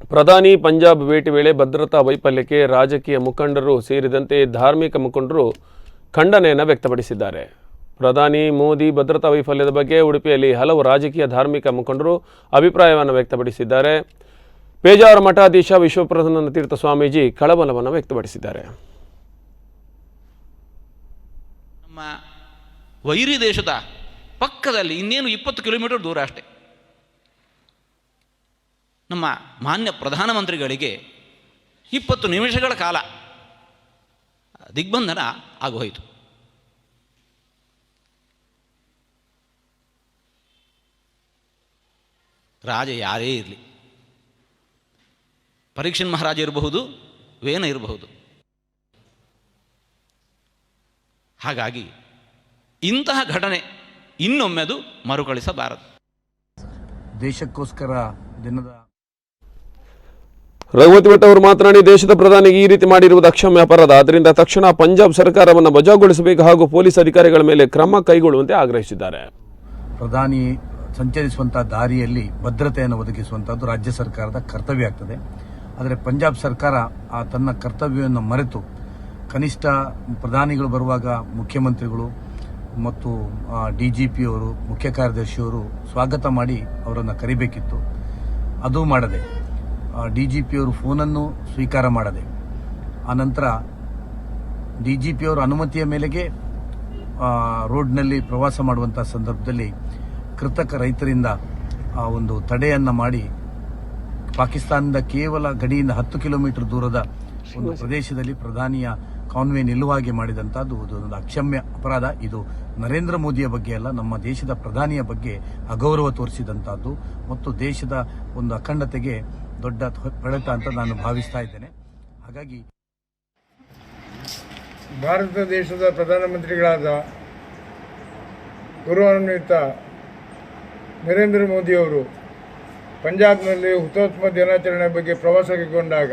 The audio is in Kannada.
ಪ್ರಧಾನಿ ಪಂಜಾಬ್ ಭೇಟಿ ವೇಳೆ ಭದ್ರತಾ ವೈಫಲ್ಯಕ್ಕೆ ರಾಜಕೀಯ ಮುಖಂಡರು ಸೇರಿದಂತೆ ಧಾರ್ಮಿಕ ಮುಖಂಡರು ಖಂಡನೆಯನ್ನು ವ್ಯಕ್ತಪಡಿಸಿದ್ದಾರೆ. ಪ್ರಧಾನಿ ಮೋದಿ ಭದ್ರತಾ ವೈಫಲ್ಯದ ಬಗ್ಗೆ ಉಡುಪಿಯಲ್ಲಿ ಹಲವು ರಾಜಕೀಯ ಧಾರ್ಮಿಕ ಮುಖಂಡರು ಅಭಿಪ್ರಾಯವನ್ನು ವ್ಯಕ್ತಪಡಿಸಿದ್ದಾರೆ. ಪೇಜಾವರ ಮಠಾಧೀಶ ವಿಶ್ವಪ್ರಸನ್ನ ತೀರ್ಥ ಸ್ವಾಮೀಜಿ ಕಳವಳವನ್ನು ವ್ಯಕ್ತಪಡಿಸಿದ್ದಾರೆ. ನಮ್ಮ ವೈರಿ ದೇಶದ ಪಕ್ಕದಲ್ಲಿ ಇನ್ನೇನು 20 ಕಿಲೋಮೀಟರ್ ದೂರ ಅಷ್ಟೇ ನಮ್ಮ ಮಾನ್ಯ ಪ್ರಧಾನಮಂತ್ರಿಗಳಿಗೆ 20 ನಿಮಿಷಗಳ ಕಾಲ ದಿಗ್ಬಂಧನ ಆಗೋಯಿತು. ರಾಜ ಯಾರೇ ಇರಲಿ, ಪರೀಕ್ಷನ್ ಮಹಾರಾಜ ಇರಬಹುದು, ವೇನ ಇರಬಹುದು. ಹಾಗಾಗಿ ಇಂತಹ ಘಟನೆ ಇನ್ನೊಮ್ಮೆ ಅದು ಮರುಕಳಿಸಬಾರದು. ದೇಶಕ್ಕೋಸ್ಕರ ದಿನದ ರಘುವತಿ ಭಟ್ ಅವರು ಮಾತನಾಡಿ, ದೇಶದ ಪ್ರಧಾನಿಗೆ ಈ ರೀತಿ ಮಾಡಿರುವುದು ಅಕ್ಷಮ್ಯ ಅಪರಾಧ. ಆದ್ದರಿಂದ ತಕ್ಷಣ ಪಂಜಾಬ್ ಸರ್ಕಾರವನ್ನು ವಜಾಗೊಳಿಸಬೇಕು ಹಾಗೂ ಪೊಲೀಸ್ ಅಧಿಕಾರಿಗಳ ಮೇಲೆ ಕ್ರಮ ಕೈಗೊಳ್ಳುವಂತೆ ಆಗ್ರಹಿಸಿದ್ದಾರೆ. ಪ್ರಧಾನಿ ಸಂಚರಿಸುವಂತಹ ದಾರಿಯಲ್ಲಿ ಭದ್ರತೆಯನ್ನು ಒದಗಿಸುವಂತಹದ್ದು ರಾಜ್ಯ ಸರ್ಕಾರದ ಕರ್ತವ್ಯ ಆಗ್ತದೆ. ಆದರೆ ಪಂಜಾಬ್ ಸರ್ಕಾರ ತನ್ನ ಕರ್ತವ್ಯವನ್ನು ಮರೆತು ಕನಿಷ್ಠ ಪ್ರಧಾನಿಗಳು ಬರುವಾಗ ಮುಖ್ಯಮಂತ್ರಿಗಳು ಮತ್ತು DGP ಅವರು, ಮುಖ್ಯ ಕಾರ್ಯದರ್ಶಿಯವರು ಸ್ವಾಗತ ಮಾಡಿ ಅವರನ್ನು ಕರಿಬೇಕಿತ್ತು. ಅದು ಮಾಡದೆ DGP ಅವರು ಫೋನನ್ನು ಸ್ವೀಕಾರ ಮಾಡದೆ, ಆನಂತರ DGP ಅವರ ಅನುಮತಿಯ ಮೇಲೆಗೆ ರೋಡ್ನಲ್ಲಿ ಪ್ರವಾಸ ಮಾಡುವಂಥ ಸಂದರ್ಭದಲ್ಲಿ ಕೃತಕ ರೈತರಿಂದ ಒಂದು ತಡೆಯನ್ನು ಮಾಡಿ ಪಾಕಿಸ್ತಾನದ ಕೇವಲ ಗಡಿಯಿಂದ 10 ಕಿಲೋಮೀಟರ್ ದೂರದ ಒಂದು ಪ್ರದೇಶದಲ್ಲಿ ಪ್ರಧಾನಿಯ ಕಾನ್ವೆ ನಿಲ್ಲುವಾಗೆ ಮಾಡಿದಂಥದ್ದು ಒಂದು ಅಕ್ಷಮ್ಯ ಅಪರಾಧ. ಇದು ನರೇಂದ್ರ ಮೋದಿಯ ಬಗ್ಗೆ ಅಲ್ಲ, ನಮ್ಮ ದೇಶದ ಪ್ರಧಾನಿಯ ಬಗ್ಗೆ ಅಗೌರವ ತೋರಿಸಿದಂಥದ್ದು ಮತ್ತು ದೇಶದ ಒಂದು ಅಖಂಡತೆಗೆ ದೊಡ್ಡ ಹೊಡೆತ ಅಂತ ನಾನು ಭಾವಿಸ್ತಾ ಇದ್ದೇನೆ. ಹಾಗಾಗಿ ಭಾರತ ದೇಶದ ಪ್ರಧಾನಮಂತ್ರಿಗಳಾದ ಗೌರವಾನ್ವಿತ ನರೇಂದ್ರ ಮೋದಿಯವರು ಪಂಜಾಬ್ನಲ್ಲಿ ಹುತಾತ್ಮ ದಿನಾಚರಣೆ ಬಗ್ಗೆ ಪ್ರವಾಸ ಕೈಗೊಂಡಾಗ